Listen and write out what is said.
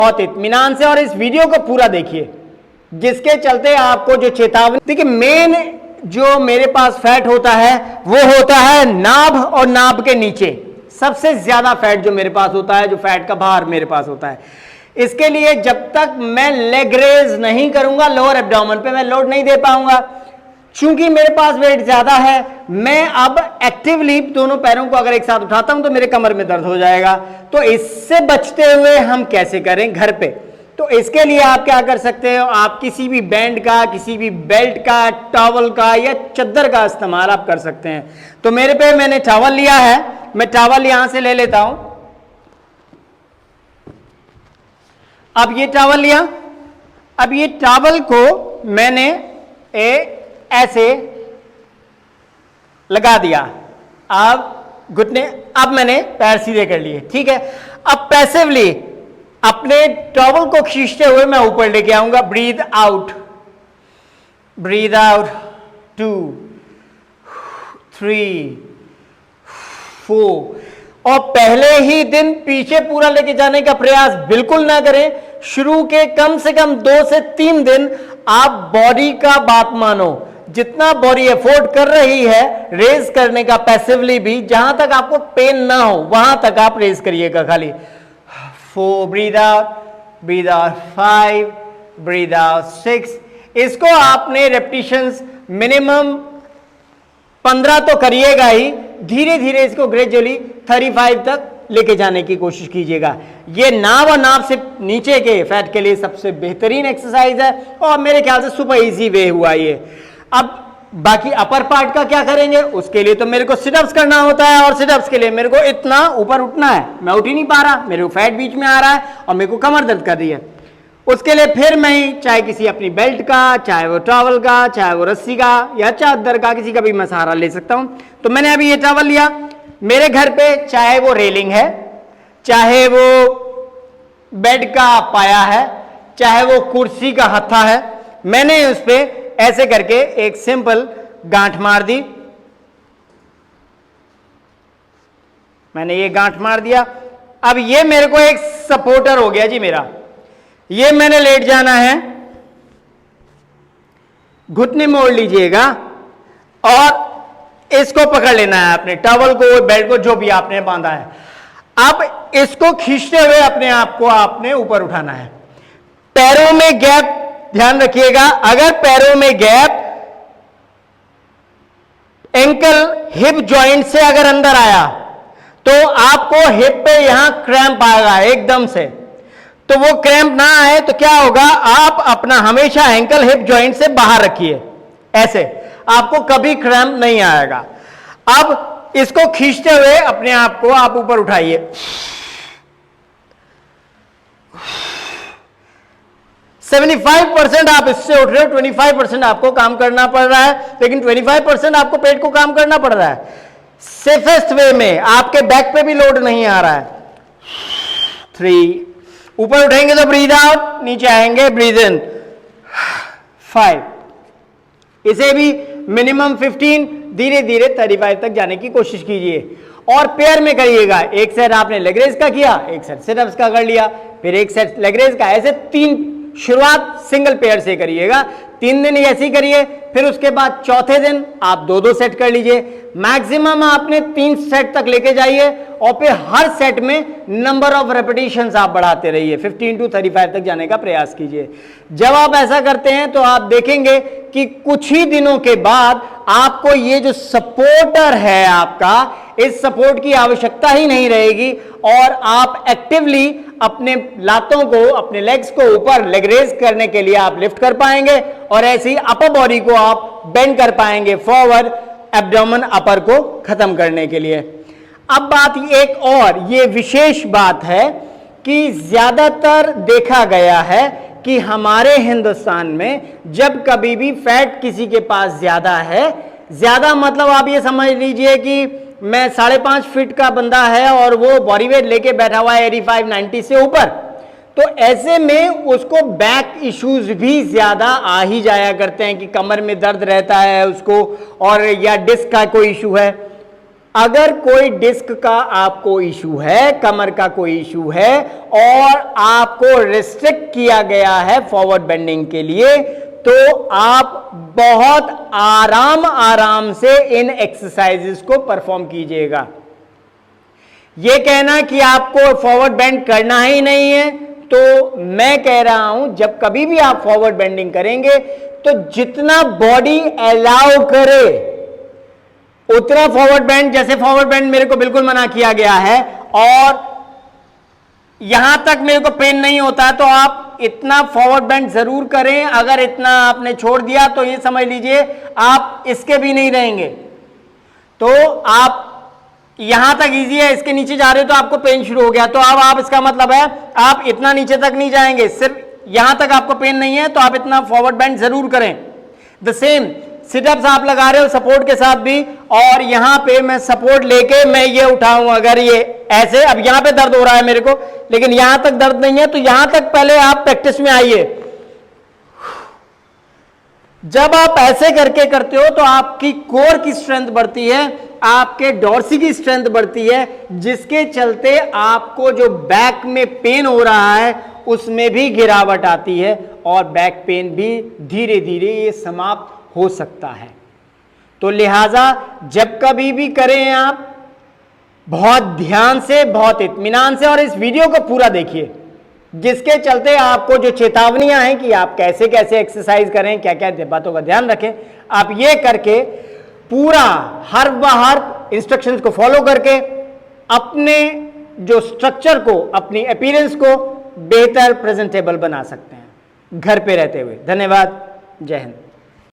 बहुत इत्मीनान से और इस वीडियो को पूरा देखिए, जिसके चलते आपको जो चेतावनी, देखिए मेन जो मेरे पास फैट होता है वो होता है नाभ और नाभ के नीचे। सबसे ज्यादा फैट जो मेरे पास होता है, जो फैट का भार मेरे पास होता है, इसके लिए जब तक मैं लेग रेज नहीं करूंगा लोअर एब्डोमेन पे मैं लोड नहीं दे पाऊंगा। चूंकि मेरे पास वेट ज्यादा है, मैं अब एक्टिवली दोनों पैरों को अगर एक साथ उठाता हूं तो मेरे कमर में दर्द हो जाएगा। तो इससे बचते हुए हम कैसे करें घर पे? तो इसके लिए आप क्या कर सकते हो, आप किसी भी बैंड का, किसी भी बेल्ट का, टॉवल का या चद्दर का इस्तेमाल आप कर सकते हैं। तो मेरे पे मैंने टॉवल लिया है, मैं टॉवल यहां से ले लेता हूं। अब ये टॉवल लिया, अब ये टॉवल को मैंने ऐसे लगा दिया। अब घुटने, अब मैंने पैर सीधे कर लिए, ठीक है। अब पैसिवली अपने टॉवल को खींचते हुए मैं ऊपर लेके आऊंगा। Breathe out, 2 3 4। और पहले ही दिन पीछे पूरा लेके जाने का प्रयास बिल्कुल ना करें। शुरू के कम से कम 2 से 3 दिन आप बॉडी का बात मानो, जितना बॉडी एफोर्ड कर रही है रेज करने का पैसिवली भी, जहां तक आपको पेन ना हो वहां तक आप रेज करिएगा खाली। 4 ब्रीथ आउट 5 ब्रीथ आउट 6। इसको आपने रेपिटेशंस मिनिमम 15 तो करिएगा ही, धीरे धीरे इसको ग्रेजुअली 35 तक लेके जाने की कोशिश कीजिएगा। ये नाभ और नाभ से नीचे के फैट के लिए सबसे बेहतरीन एक्सरसाइज है और मेरे ख्याल से सुपर इजी वे हुआ ये। अब बाकी अपर पार्ट का क्या करेंगे, उसके लिए तो मेरे को सिटअप्स करना होता है और सिटअप्स के लिए मेरे को इतना ऊपर उठना है, मैं उठ ही नहीं पा रहा, मेरे को फैट बीच में आ रहा है और मेरे को कमर दर्द कर रही है। उसके लिए फिर मैं चाहे किसी अपनी बेल्ट का, चाहे वो टॉवल का, चाहे वो रस्सी का या चादर का, किसी का भी मैं सहारा ले सकता हूं। तो मैंने अभी ये टॉवल लिया। मेरे घर पे चाहे वो रेलिंग है, चाहे वो बेड का पाया है, चाहे वो कुर्सी का हत्था है, मैंने उस पर ऐसे करके एक सिंपल गांठ मार दी। मैंने ये गांठ मार दिया। अब ये मेरे को एक सपोर्टर हो गया जी मेरा। ये मैंने लेट जाना है, घुटने मोड़ लीजिएगा और इसको पकड़ लेना है, अपने टॉवल को, बेल्ट को, जो भी आपने बांधा है। अब इसको खींचते हुए अपने आप को आपने ऊपर उठाना है। पैरों में गैप ध्यान रखिएगा, अगर पैरों में गैप एंकल हिप जॉइंट से अगर अंदर आया तो आपको हिप पे यहां क्रैम्प आएगा एकदम से। तो वो क्रैम्प ना आए तो क्या होगा, आप अपना हमेशा एंकल हिप जॉइंट से बाहर रखिए, ऐसे आपको कभी क्रैम्प नहीं आएगा। अब इसको खींचते हुए अपने आप को आप ऊपर उठाइए। 75% आप इससे उठ रहे हो, 25% आपको काम करना पड़ रहा है, लेकिन 25% आपको पेट को काम करना पड़ रहा है सेफेस्ट वे में, आपके बैक पे भी लोड नहीं आ रहा है। 3 ऊपर उठेंगे तो ब्रीथ आउट, नीचे आएंगे ब्रीथ इन 5। इसे भी मिनिमम 15, धीरे धीरे 35 तक जाने की कोशिश कीजिए और पेयर में करिएगा। एक सेट आपने लेग रेज का किया, एक सेट सिटअप्स का कर लिया, फिर एक सेट लेग रेज का, ऐसे 3 शुरुआत सिंगल पेयर से करिएगा। 3 दिन ऐसे ही करिए, फिर उसके बाद चौथे दिन आप 2-2 सेट कर लीजिए। मैक्सिमम आपने 3 सेट तक लेके जाइए और फिर हर सेट में नंबर ऑफ रेपिटेशंस आप बढ़ाते रहिए। 15 to 35 तक जाने का प्रयास कीजिए। जब आप ऐसा करते हैं तो आप देखेंगे कि कुछ ही दिनों के बाद आपको ये जो सपोर्टर है आपका, इस सपोर्ट की आवश्यकता ही नहीं रहेगी और आप एक्टिवली अपने लातों को, अपने लेग्स को ऊपर लेग रेज करने के लिए आप लिफ्ट कर पाएंगे और ऐसे ही अपर बॉडी को आप बेंड कर पाएंगे फॉरवर्ड, एब्डोमेन अपर को खत्म करने के लिए। अब बात एक और ये विशेष बात है कि ज्यादातर देखा गया है कि हमारे हिंदुस्तान में जब कभी भी फैट किसी के पास ज्यादा है, ज्यादा मतलब आप ये समझ लीजिए कि मैं 5.5 फीट का बंदा है और वो बॉडी वेट लेके बैठा हुआ है 85-90 से ऊपर, तो ऐसे में उसको बैक इश्यूज भी ज्यादा आ ही जाया करते हैं कि कमर में दर्द रहता है उसको, और या डिस्क का कोई इशू है। अगर कोई डिस्क का आपको इशू है, कमर का कोई इशू है और आपको रिस्ट्रिक्ट किया गया है फॉरवर्ड बेंडिंग के लिए, तो आप बहुत आराम से इन एक्सरसाइजेस को परफॉर्म कीजिएगा। यह कहना कि आपको फॉरवर्ड बेंड करना ही नहीं है, तो मैं कह रहा हूं जब कभी भी आप फॉरवर्ड बेंडिंग करेंगे तो जितना बॉडी अलाउ करे उतना फॉरवर्ड बेंड। जैसे फॉरवर्ड बेंड मेरे को बिल्कुल मना किया गया है और यहां तक मेरे को पेन नहीं होता है, तो आप इतना फॉरवर्ड बेंड जरूर करें। अगर इतना आपने छोड़ दिया तो ये समझ लीजिए आप इसके भी नहीं रहेंगे। तो आप यहां तक इजी है, इसके नीचे जा रहे हो तो आपको पेन शुरू हो गया, तो अब आप इसका मतलब है आप इतना नीचे तक नहीं जाएंगे, सिर्फ यहां तक आपको पेन नहीं है, तो आप इतना फॉरवर्ड बेंड जरूर करें। द सेम सिटअप्स आप लगा रहे हो सपोर्ट के साथ भी, और यहां पे मैं सपोर्ट लेके मैं ये उठाऊं, अगर ये ऐसे, अब यहां पे दर्द हो रहा है मेरे को लेकिन यहां तक दर्द नहीं है, तो यहां तक पहले आप प्रैक्टिस में आइए। जब आप ऐसे करके करते हो तो आपकी कोर की स्ट्रेंथ बढ़ती है, आपके डॉर्सी की स्ट्रेंथ बढ़ती है, जिसके चलते आपको जो बैक में पेन हो रहा है उसमें भी गिरावट आती है और बैक पेन भी धीरे धीरे ये समाप्त हो सकता है। तो लिहाजा जब कभी भी करें आप बहुत ध्यान से, बहुत इत्मीनान से, और इस वीडियो को पूरा देखिए, जिसके चलते आपको जो चेतावनियां हैं कि आप कैसे कैसे एक्सरसाइज करें, क्या क्या बातों का ध्यान रखें, आप ये करके पूरा हर बार इंस्ट्रक्शंस को फॉलो करके अपने जो स्ट्रक्चर को, अपनी अपीयरेंस को बेहतर प्रेजेंटेबल बना सकते हैं घर पे रहते हुए। धन्यवाद। जय हिंद।